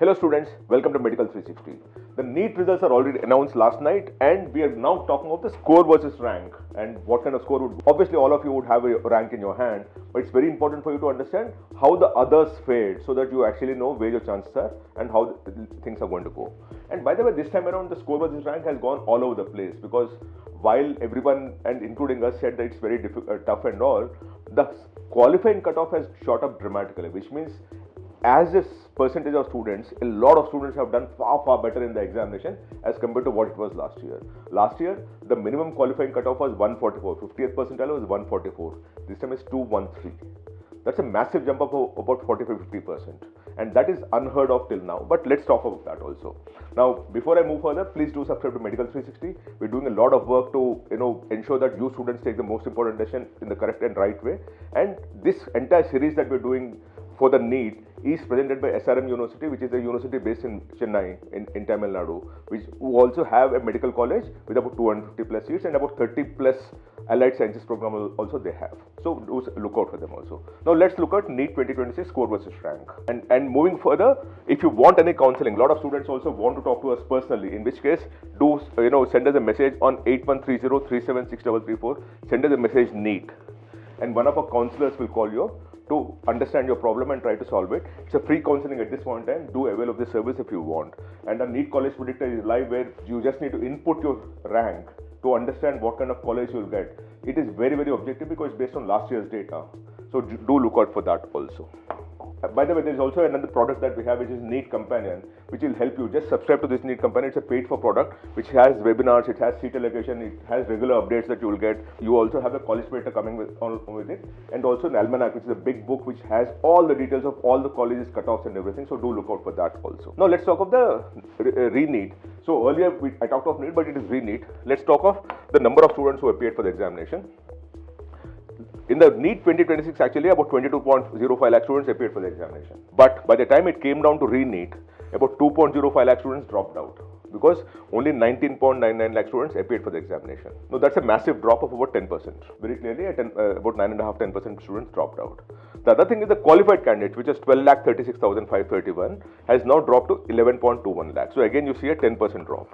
Hello students, welcome to Medical360. The NEET results are already announced last night and we are now talking about the score versus rank and what kind of score would... Obviously all of you would have a rank in your hand, but it's very important for you to understand how the others fared so that you actually know where your chances are and how things are going to go. And by the way, this time around the score versus rank has gone all over the place because while everyone and including us said that it's very tough and all, the qualifying cutoff has shot up dramatically, which means as this percentage of students, a lot of students have done far better in the examination as compared to what it was last year. Last year, the minimum qualifying cutoff was 144, 50th percentile was 144. This time is 213. That's a massive jump of about 45-50%, and that is unheard of till now. But let's talk about that also. Now, before I move further, please do subscribe to Medical360. We're doing a lot of work to ensure that you students take the most important decision in the correct and right way. And this entire series that we're doing for the NEET is presented by SRM University, which is a university based in Chennai in Tamil Nadu, who also have a medical college with about 250 plus seats and about 30 plus allied sciences program also they have. So do look out for them also. Now let's look at NEET 2026 score versus rank. And moving further, if you want any counseling, a lot of students also want to talk to us personally, in which case do send us a message on 8130376334. Send us a message NEET, and one of our counselors will call you to understand your problem and try to solve it. It's a free counseling at this point in time. Do avail of this service if you want. And the NEET College Predictor is live where you just need to input your rank to understand what kind of college you'll get. It is very objective because it's based on last year's data. So do look out for that also. By the way, there is also another product that we have, which is NEET Companion, which will help you. Just subscribe to this NEET Companion. It's a paid-for product, which has webinars, it has seat allocation, it has regular updates that you will get. You also have a college predictor coming with it, and also an almanac, which is a big book which has all the details of all the colleges, cutoffs, and everything. So do look out for that also. Now let's talk of the RE-NEET. So earlier I talked of NEET, but it is RE-NEET. Let's talk of the number of students who appeared for the examination. In the NEET 2026, actually about 22.05 lakh students appeared for the examination. But by the time it came down to RE-NEET, about 2.05 lakh students dropped out because only 19.99 lakh students appeared for the examination. Now that's a massive drop of about 10%. Very clearly, about 9.5-10% students dropped out. The other thing is the qualified candidates, which is 12,36,531, has now dropped to 11.21 lakh. So again, you see a 10% drop.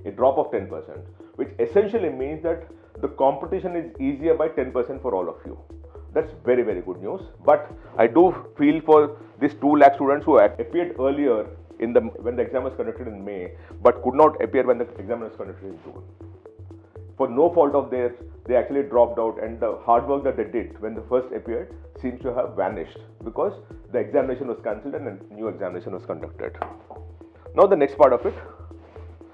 A drop of 10%, which essentially means that the competition is easier by 10% for all of you. That's very good news. But I do feel for these 2 lakh students who appeared earlier when the exam was conducted in May, but could not appear when the exam was conducted in June. For no fault of theirs, they actually dropped out, and the hard work that they did when they first appeared seems to have vanished because the examination was cancelled and a new examination was conducted. Now the next part of it.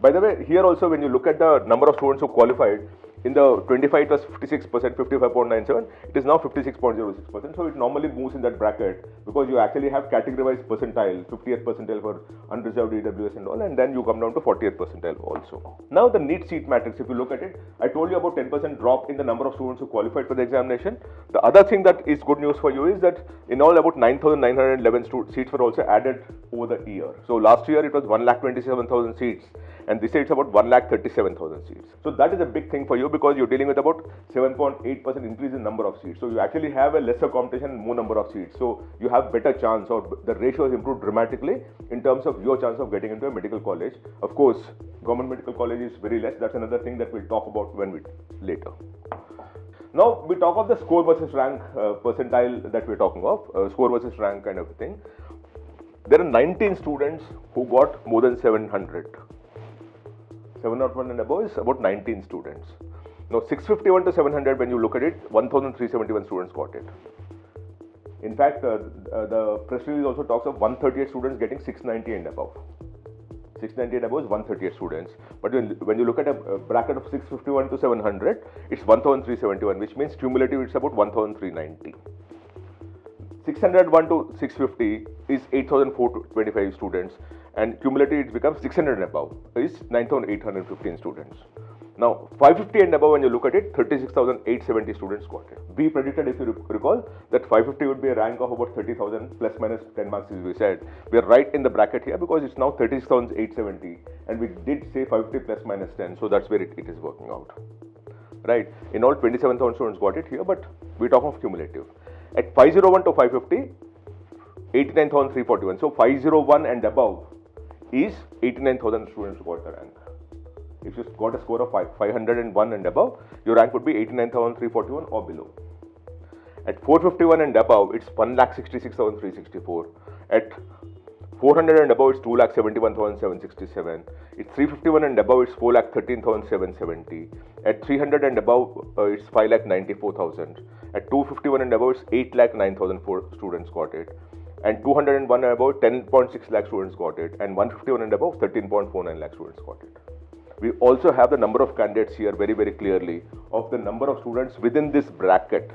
By the way, here also when you look at the number of students who qualified, in the 25 it was 56%, 55.97, it is now 56.06%. So it normally moves in that bracket because you actually have categorized percentile, 50th percentile for unreserved EWS and all, and then you come down to 40th percentile also. Now the NEET seat matrix, if you look at it, I told you about 10% drop in the number of students who qualified for the examination. The other thing that is good news for you is that in all about 9,911 seats were also added over the year. So last year it was 1,27,000 seats, and this year it's about 1,37,000 seats. So that is a big thing for you because you're dealing with about 7.8% increase in number of seats. So you actually have a lesser competition and more number of seats. So you have better chance, or the ratio has improved dramatically in terms of your chance of getting into a medical college. Of course, government medical college is very less. That's another thing that we'll talk about later. Now we talk of the score versus rank percentile that we're talking of, score versus rank kind of a thing. There are 19 students who got more than 700. 701 and above is about 19 students. Now 651 to 700, when you look at it, 1,371 students got it. In fact, the press release also talks of 138 students getting 690 and above. 690 and above is 138 students. But when you look at a bracket of 651 to 700, it's 1,371, which means cumulative it's about 1,390. 601 to 650 is 8,425 students, and cumulative it becomes 600 and above is 9,815 students. Now 550 and above, when you look at it, 36,870 students got it. We predicted, if you recall, that 550 would be a rank of about 30,000 plus minus 10 marks, as we said. We are right in the bracket here because it's now 36,870, and we did say 550 plus minus 10, so that's where it is working out. Right? In all, 27,000 students got it here, but we're talking of cumulative. At 501 to 550, 89,341. So 501 and above is 89,000 students who got the rank. If you got a score of 501 and above, your rank would be 89,341 or below. At 451 and above, it's 1,66,364. At 400 and above, it's 2,71,767. It's 351 and above, it's 4,13,770. At 300 and above, it's 5,94,000. At 251 and above, it's 8,09,004 students got it. And 201 and above, 10.6 lakh students got it. And 151 and above, 13.49 lakh students got it. We also have the number of candidates here very, very clearly of the number of students within this bracket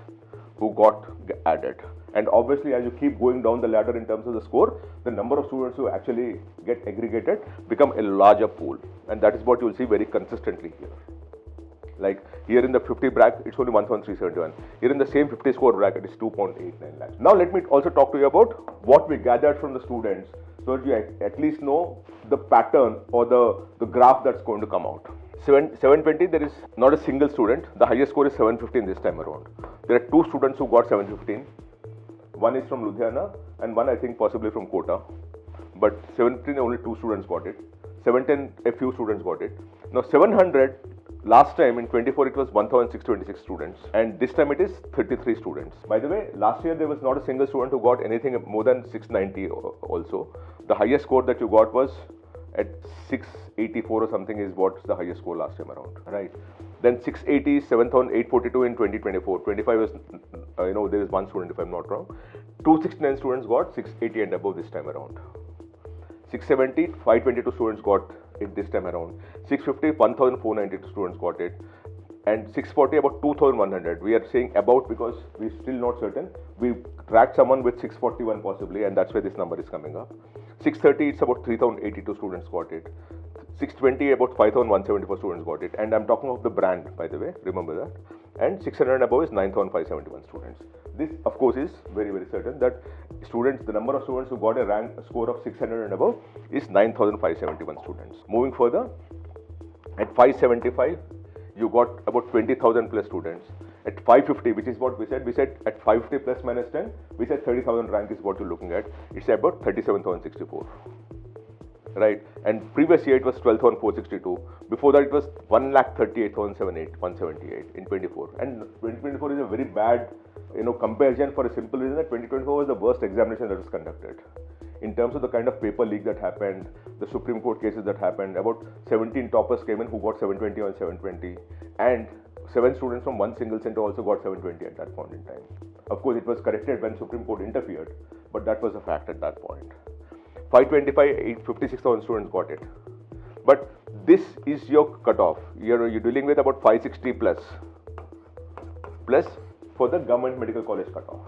who got added. And obviously, as you keep going down the ladder in terms of the score, the number of students who actually get aggregated become a larger pool. And that is what you will see very consistently here. Like here in the 50 bracket, it's only 1,371. Here in the same 50 score bracket, it's 2.89 lakhs. Now let me also talk to you about what we gathered from the students, so that you at least know the pattern or the graph that's going to come out. 720, there is not a single student. The highest score is 715 this time around. There are two students who got 715. One is from Ludhiana and one I think possibly from Quota. But 715, only two students got it. 710, a few students got it. Now 700, last time in 24 it was 1,626 students, and this time it is 33 students. By the way, last year there was not a single student who got anything more than 690 also. The highest score that you got was at 684 or something is what's the highest score last time around, right? Then 680 is 7,842 in 2024. 25 is, there is one student if I'm not wrong. 269 students got 680 and above this time around. 670, 522 students got it this time around. 650, 1,492 students got it. And 640, about 2,100. We are saying about because we're still not certain. We tracked someone with 641 possibly, and that's where this number is coming up. 630, it's about 3,082 students got it. 620, about 5,174 students got it. And I'm talking of the brand, by the way, remember that. And 600 and above is 9,571 students. This, of course, is very, very certain that students, the number of students who got a score of 600 and above is 9,571 students. Moving further, at 575, you got about 20,000 plus students. At 550, which is what we said at 550 plus minus 10, we said 30,000 rank is what you're looking at. It's about 37,064. Right, and previous year it was 12,462. Before that it was 1,38,178 in 24. And 2024 is a very bad, comparison for a simple reason that 2024 was the worst examination that was conducted. In terms of the kind of paper leak that happened, the Supreme Court cases that happened, about 17 toppers came in who got 720 on 720, and 7 students from one single center also got 720 at that point in time. Of course, it was corrected when Supreme Court interfered, but that was a fact at that point. 525, 56,000 students got it. But this is your cutoff. You're dealing with about 560 plus for the government medical college cutoff.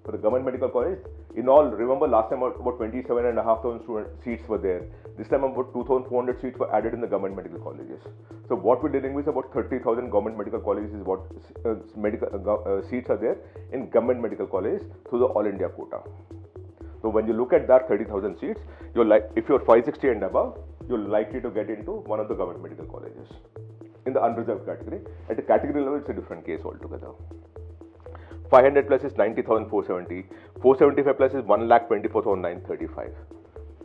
For the government medical college, in all, remember last time about 27,500 seats were there. This time about 2,400 seats were added in the government medical colleges. So what we're dealing with is about 30,000 government medical colleges is what seats are there in government medical colleges through the All India quota. So when you look at that 30,000 seats, if you're 560 and above, you're likely to get into one of the government medical colleges in the unreserved category. At the category level, it's a different case altogether. 500 plus is 90,470. 475 plus is 1,24,935.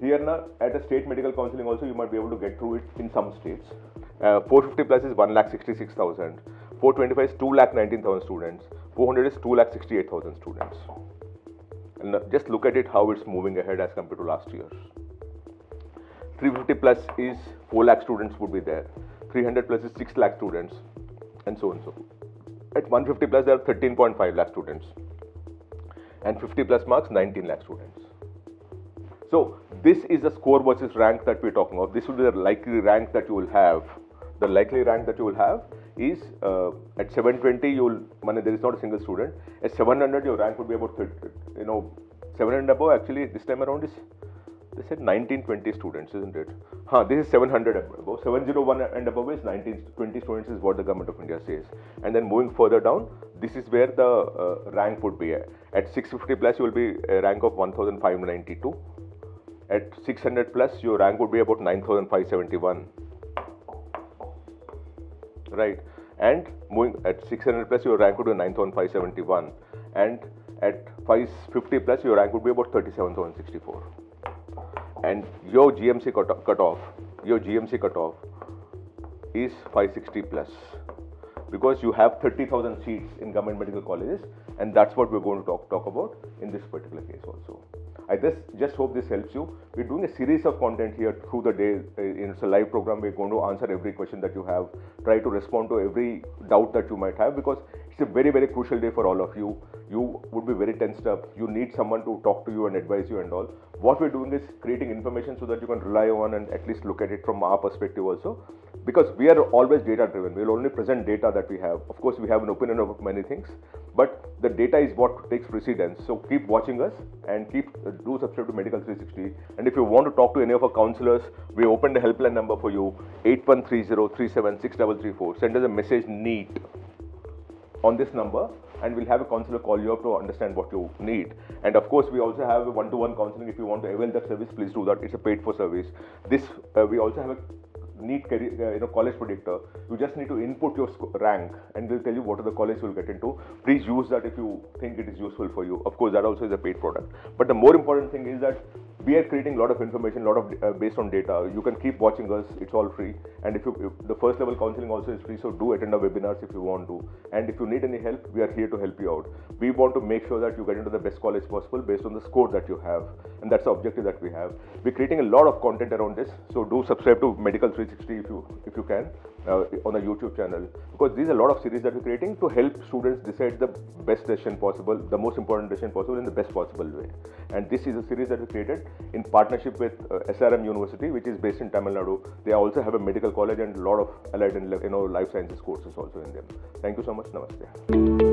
Here now, at a state medical counselling also, you might be able to get through it in some states. 450 plus is 1,66,000. 425 is 2,19,000 students. 400 is 2,68,000 students. And just look at it how it's moving ahead as compared to last year. 350 plus is 4 lakh students would be there. 300 plus is 6 lakh students, and so on and so forth. At 150 plus there are 13.5 lakh students, and 50 plus marks 19 lakh students. So this is the score versus rank that we're talking of. This will be the likely rank that you will have. The likely rank that you will have is at 720 there is not a single student. At 700 your rank would be about 700 above. Actually this time around is, they said 1920 students, isn't it? This is 700 above. 701 and above is 1920 students is what the government of India says. And then moving further down, this is where the rank would be. At 650 plus you will be a rank of 1,592. At 600 plus your rank would be about 9,571. Right, and moving at 600 plus your rank would be 9,571, and At 550 plus, your rank would be about 37,064. And your GMC cutoff is 560 plus, because you have 30,000 seats in government medical colleges, and that's what we're going to talk about in this particular case also. I just hope this helps you. We're doing a series of content here through the day. It's a live program. We're going to answer every question that you have, try to respond to every doubt that you might have, because it's a very, very crucial day for all of you. You would be very tensed up. You need someone to talk to you and advise you and all. What we're doing is creating information so that you can rely on and at least look at it from our perspective also, because we are always data driven. We'll only present data that we have. Of course, we have an opinion of many things, but the data is what takes precedence. So keep watching us and do subscribe to Medical360. And if you want to talk to any of our counselors, we opened a helpline number for you, 8130376334. Send us a message NEET on this number, and we'll have a counselor call you up to understand what you need. And of course, we also have a one-to-one counseling. If you want to avail that service, please do that. It's a paid for service. We also have a NEET career, college predictor. You just need to input your rank, and we'll tell you what are the colleges you'll get into. Please use that if you think it is useful for you. Of course, that also is a paid product. But the more important thing is that we are creating a lot of information, based on data. You can keep watching us. It's all free. And if the first level counseling also is free, so do attend our webinars if you want to. And if you need any help, we are here to help you out. We want to make sure that you get into the best college possible based on the score that you have, and that's the objective that we have. We're creating a lot of content around this, so do subscribe to Medical360 if you can on the YouTube channel, because these are a lot of series that we're creating to help students decide the best decision possible, the most important decision possible in the best possible way. And this is a series that we created in partnership with SRM University, which is based in Tamil Nadu. They also have a medical college and a lot of allied and life sciences courses also in them. Thank you so much. Namaste.